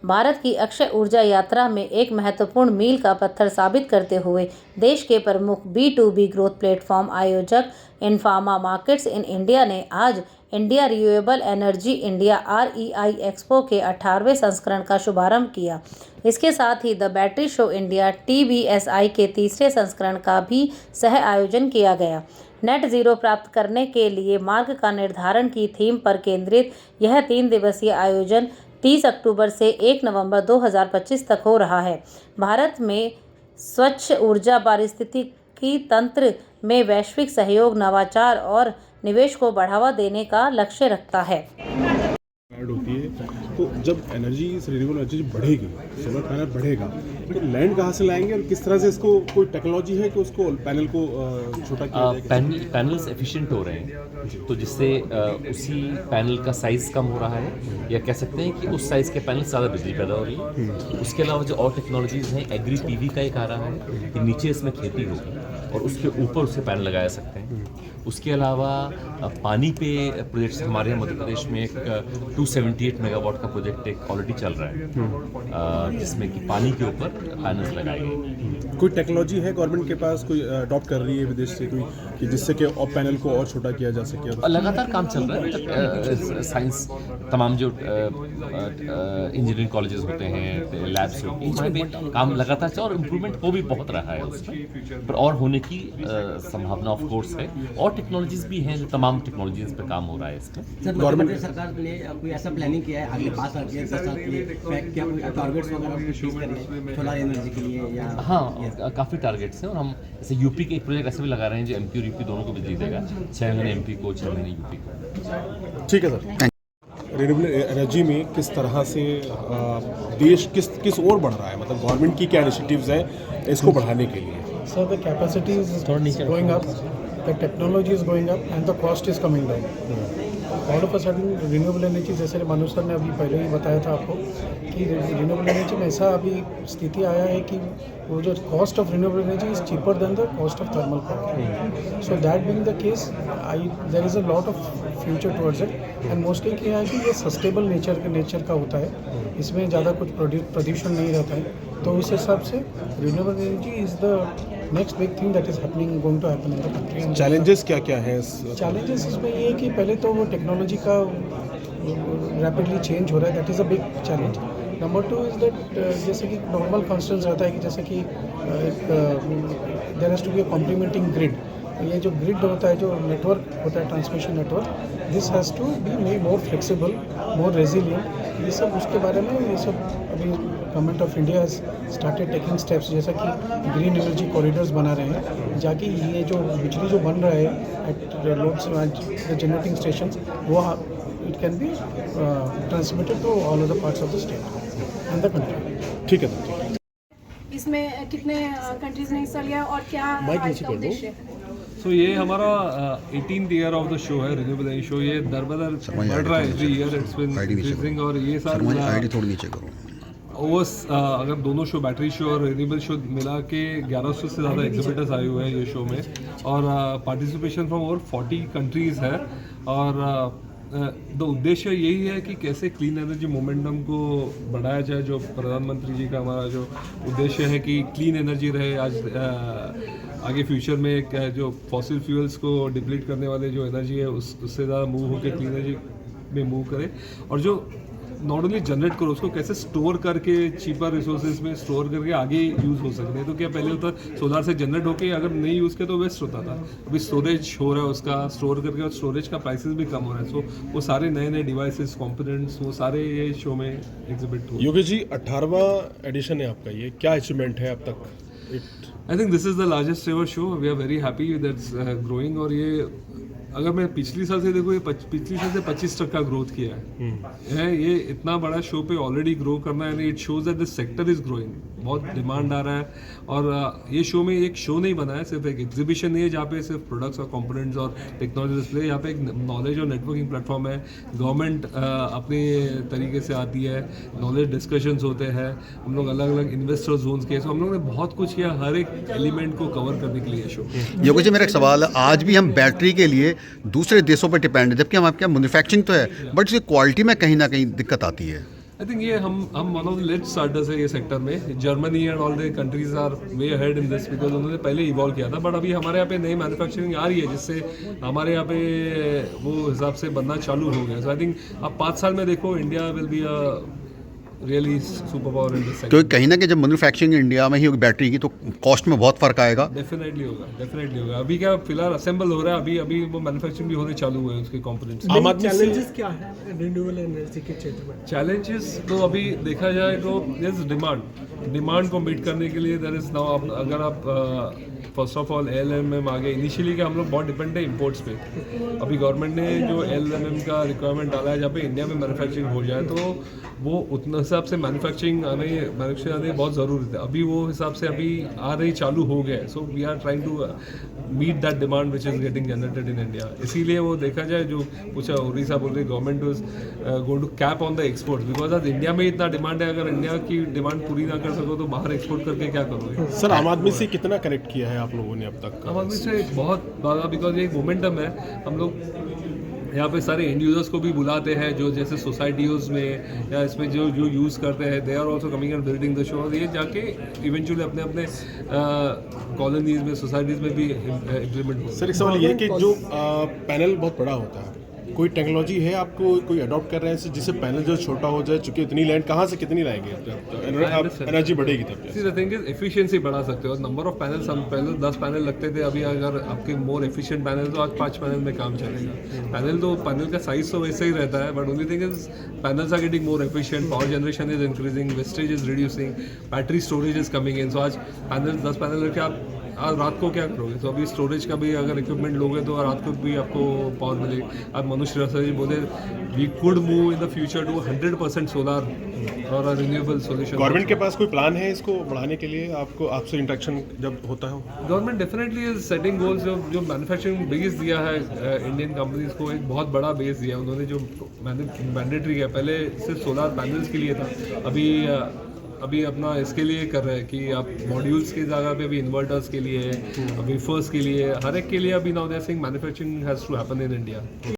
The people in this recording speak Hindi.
भारत की अक्षय ऊर्जा यात्रा में एक महत्वपूर्ण मील का पत्थर साबित करते हुए देश के प्रमुख B2B ग्रोथ प्लेटफॉर्म आयोजक इन्फार्मा मार्केट्स इन इंडिया ने आज India renewable energy India REI expo के 18वें संस्करण का शुभारंभ किया। इसके साथ ही the battery show India TBSI के तीसरे संस्करण का भी सह आयोजन किया गया। नेट जीरो प्राप्त करने के लिए मार्ग का निर्धारण की थीम पर केंद्रित यह 3 दिवसीय आयोजन 30 अक्टूबर से 1 नवंबर 2025 तक हो रहा है। भारत में स्वच्छ ऊर्जा पारिस्थितिकी तंत्र में वैश्विक सहयोग, नवाचार और निवेश को बढ़ावा देने का लक्ष्य रखता है। होती है तो जब एनर्जी रिन्यूएबल एनर्जी बढ़ेगी, सोलर पैनल बढ़ेगा, तो लैंड कहाँ से लाएंगे और किस तरह से इसको कोई टेक्नोलॉजी है कि उसको पैनल को छोटा किया जाए? पैनल्स एफिशिएंट हो रहे हैं, तो जिससे उसी पैनल का साइज़ कम हो रहा है, या कह सकते हैं कि उस साइज़ के पैनल से ज़्यादा बिजली पैदा हो रही है। उसके अलावा जो और टेक्नोलॉजीज़ हैं, एग्री PV का एक आ रहा है कि नीचे इसमें खेती होगी और उसके ऊपर उसे पैनल लगाया सकते हैं। उसके अलावा पानी पे प्रोजेक्ट्स हमारे यहाँ मध्य प्रदेश में एक 278 मेगावाट का प्रोजेक्ट एक ऑलरेडी चल रहा है, जिसमें कि पानी के ऊपर पैनल्स लगाए गए। कोई टेक्नोलॉजी है गवर्नमेंट के पास, कोई अडॉप्ट कर रही है विदेश से कोई, कि जिससे कि और पैनल को और छोटा किया जा सके? लगातार काम चल रहा है। साइंस तमाम जो इंजीनियरिंग कॉलेजेस होते हैं, लैब्स होते हैं, वहाँ पे काम लगातार चल और इम्प्रूवमेंट हो भी बहुत रहा है उसमें, पर और होने की संभावना ऑफ कोर्स है। और टेक्नोलॉजीज भी हैं, जो तमाम टेक्नोलॉजीज पे काम हो रहा है इसमें। सर, गवर्नमेंट सरकार ने कोई ऐसा प्लानिंग किया है अगले 5 साल के 10 साल के लिए, क्या कोई टारगेट्स वगैरह फिक्स करिए सोलर एनर्जी के लिए? या हाँ, काफ़ी टारगेट्स हैं और हम जैसे यूपी के एक प्रोजेक्ट ऐसे भी लगा रहे हैं जो MP और UP दोनों को बिजली देगा, 6 महीने MP को, 6 महीने UP को। ठीक है सर। रिन्यूएबल एनर्जी में किस तरह से देश किस ओर बढ़ रहा है, मतलब गवर्नमेंट की क्या इनिशिएटिव्स हैं इसको बढ़ाने के लिए? So the capacity is going up, the technology is going up and the cost is coming down. All of a sudden renewable energy, जैसे मनोज सर ने अभी पहले ही बताया था आपको कि renewable energy में ऐसा अभी स्थिति आया है कि वो जो cost of renewable energy is cheaper than the cost of thermal power. So that being the case, there is a lot of future towards it and mostly क्या है कि ये sustainable nature का होता है, इसमें ज़्यादा कुछ प्रदूषण नहीं रहता है, तो उस हिसाब से renewable energy is the next big thing that is going to happen in the country. Challenges क्या क्या हैं? चैलेंजेस इसमें ये है कि पहले तो वो टेक्नोलॉजी का रैपिडली चेंज हो रहा है, that is a big challenge. Number 2 is that जैसे कि नॉर्मल कॉन्स्टेंट्स रहता है कि जैसे कि there has to be a complementing grid. ये जो ग्रिड होता है, जो नेटवर्क होता है, transmission network, this has to be more flexible, more resilient. ये सब उसके बारे में ये सब अभी government of India has started taking steps, जैसा कि ग्रीन एनर्जी कॉरिडोर्स बना रहे हैं, जाकि ये जो बिजली जो बन रहा है एट लोड्स जनरेटिंग स्टेशंस, वो it can be transmitted to all other parts of the state and the country. ठीक है सर। इसमें कितने कंट्रीज ने हिस्सा लिया और क्या आज का उद्देश्य है? सो ये हमारा 18th year of the show है, रिन्यूएबल एनर्जी शो। ये दर बदर बढ़ रहा है every year, it's been increasing. और ये साल अगर दोनों शो, बैटरी शो और रिन्यूएबल शो मिला के 1100 से ज़्यादा एग्जिबिटर्स आए हुए हैं ये शो में, और पार्टिसिपेशन फ्रॉम ओवर 40 कंट्रीज़ है। और तो उद्देश्य यही है कि कैसे क्लीन एनर्जी मोमेंटम को बढ़ाया जाए। जो प्रधानमंत्री जी का हमारा जो उद्देश्य है कि क्लीन एनर्जी रहे, आज आगे फ्यूचर में जो फॉसिल फ्यूल्स को डिप्लीट करने वाले जो एनर्जी है उससे ज़्यादा मूव होकर क्लीन एनर्जी में मूव करे, और जो नॉट ओनली जनरेट करो, उसको कैसे स्टोर करके चीपर रिसोर्सेज में स्टोर करके आगे यूज़ हो सकते हैं। तो क्या पहले होता सोलर से जनरेट होके अगर नहीं यूज़ किया तो वेस्ट होता था, अभी स्टोरेज हो रहा है उसका, स्टोर करके, और स्टोरेज का प्राइसेस भी कम हो रहा है। सो वो सारे नए नए डिवाइसेस, कंपोनेंट्स, वो सारे ये शो में एग्जिबिट हो। योगेश जी, 18वां एडिशन है आपका, ये क्या अचीवमेंट है अब तक? I think this is the largest ever show, we are very happy that's growing. और ये अगर मैं पिछली साल से देखूँ, ये पिछली साल से 25% ग्रोथ किया है। ये इतना बड़ा शो पे ऑलरेडी ग्रो करना है, it shows that the sector is growing, बहुत डिमांड आ रहा है। और ये शो में एक शो नहीं बना है, सिर्फ एक एग्जीबिशन नहीं है जहाँ पे सिर्फ प्रोडक्ट्स और कंपोनेंट्स और टेक्नोलॉजी डिस्प्ले, यहाँ पे एक नॉलेज और नेटवर्किंग प्लेटफॉर्म है। गवर्नमेंट अपने तरीके से आती है, नॉलेज डिस्कशंस होते हैं, हम लोग अलग अलग इन्वेस्टर जोन्स के, सो हम लोग ने बहुत कुछ किया हर एक एलिमेंट को कवर करने के लिए शो। योगेश जी, मेरा एक सवाल है, आज भी हम बैटरी के लिए दूसरे देशों पर डिपेंड है, जबकि हम आपके यहाँ मैन्युफैक्चरिंग तो है, बट इसकी क्वालिटी में कहीं ना कहीं दिक्कत आती है। आई थिंक ये हम one of the late starters है ये सेक्टर में। Germany and all the countries are way ahead in this because उन्होंने पहले इवॉल्व किया था, बट अभी हमारे यहाँ पे नई मैन्युफैक्चरिंग आ रही है जिससे हमारे यहाँ पे वो हिसाब से बनना चालू हो गया। सो आई थिंक अब 5 साल में देखो India will be a really super power in this sector. क्योंकि कहीं ना कहीं जब मैन्युफैक्चरिंग इंडिया में ही होगी बैटरी की तो कॉस्ट में बहुत फ़र्क आएगा। डेफिनेटली होगा। अभी क्या फिलहाल असेंबल हो रहा है, अभी वो मैन्युफैक्चरिंग भी होने चालू हुए हैं उसके कंपोनेंट्स। चैलेंजेस क्या है रिन्यूएबल एनर्जी के क्षेत्र में? चैलेंजेस तो अभी देखा जाए तो देयर इज डिमांड को मीट करने के लिए देयर इज नाउ, अगर आप फर्स्ट ऑफ ऑल एलएमएम आ गए। इनिशियली क्या हम लोग बहुत डिपेंड है इंपोर्ट्स पे। अभी गवर्नमेंट ने जो एलएमएम का रिक्वायरमेंट डाला है जहाँ पे इंडिया में मैन्युफैक्चरिंग हो जाए तो वो उतना हिसाब से मैन्युफैक्चरिंग आने बहुत ज़रूरी था। अभी वो हिसाब से अभी आ रही चालू हो गया है। So we are trying to meet that demand which is getting generated in India. इसीलिए वो देखा जाए जो कुछ उड़ीसा बोल रही government is going to cap on the export because आज इंडिया में इतना डिमांड है। अगर इंडिया की डिमांड पूरी ना कर सको तो बाहर एक्सपोर्ट करके क्या करोगे? सर आम आदमी से कितना कनेक्ट किया है आप लोगों ने अब तक? आम आदमी से बहुत ज़्यादा, बिकॉज ये एक मोमेंटम है। हम लोग यहाँ पे सारे एंड यूजर्स को भी बुलाते हैं जो जैसे सोसाइटीज़ में या इसमें जो यूज़ करते हैं, they are also coming and visiting the show. ये जाके इवेंचुअली अपने अपने कॉलोनीज में सोसाइटीज़ में भी इम्प्लीमेंट हो। सर एक सवाल ये कि जो पैनल बहुत बड़ा होता है, कोई टेक्नोलॉजी है आपको कोई अडॉप्ट कर रहे हैं जिससे पैनल जो छोटा हो जाए? चूंकि इतनी लैंड कहाँ से कितनी लाएंगे एनर्जी बढ़ेगी तब? See the thing is efficiency बढ़ा सकते हो। नंबर ऑफ पैनल्स हम पहले 10 पैनल लगते थे, अभी अगर आपके मोर एफिशिएंट पैनल तो आज 5 पैनल में काम चलेगा। पैनल का साइज तो वैसे ही रहता है, but only thing is panels are getting more efficient, power generation is increasing, wastage is reducing, battery storage is coming in. So आज पैनल 10 पैनल लेके आप आज रात को क्या करोगे? तो अभी स्टोरेज का भी अगर इक्विपमेंट लोगे तो रात को भी आपको पावर मिलेगी। अब मनुष्य श्रीवास्तव जी बोले we could move in the future to 100% solar और रिन्यूएबल सोल्यूशन। गवर्नमेंट के पास कोई प्लान है इसको बढ़ाने के लिए? आपसे इंटरेक्शन जब होता है government definitely is setting goals. जो मैन्युफैक्चरिंग बेस दिया है इंडियन कंपनीज को, एक बहुत बड़ा बेस दिया उन्होंने जो मैंडेटरी किया। पहले सिर्फ सोलर पैनल्स के लिए था, अभी अपना इसके लिए कर रहे हैं कि आप मॉड्यूल्स की जगह पे अभी इन्वर्टर्स के लिए, वेफर्स के लिए, हर एक के लिए अभी now they are saying manufacturing has to happen in India.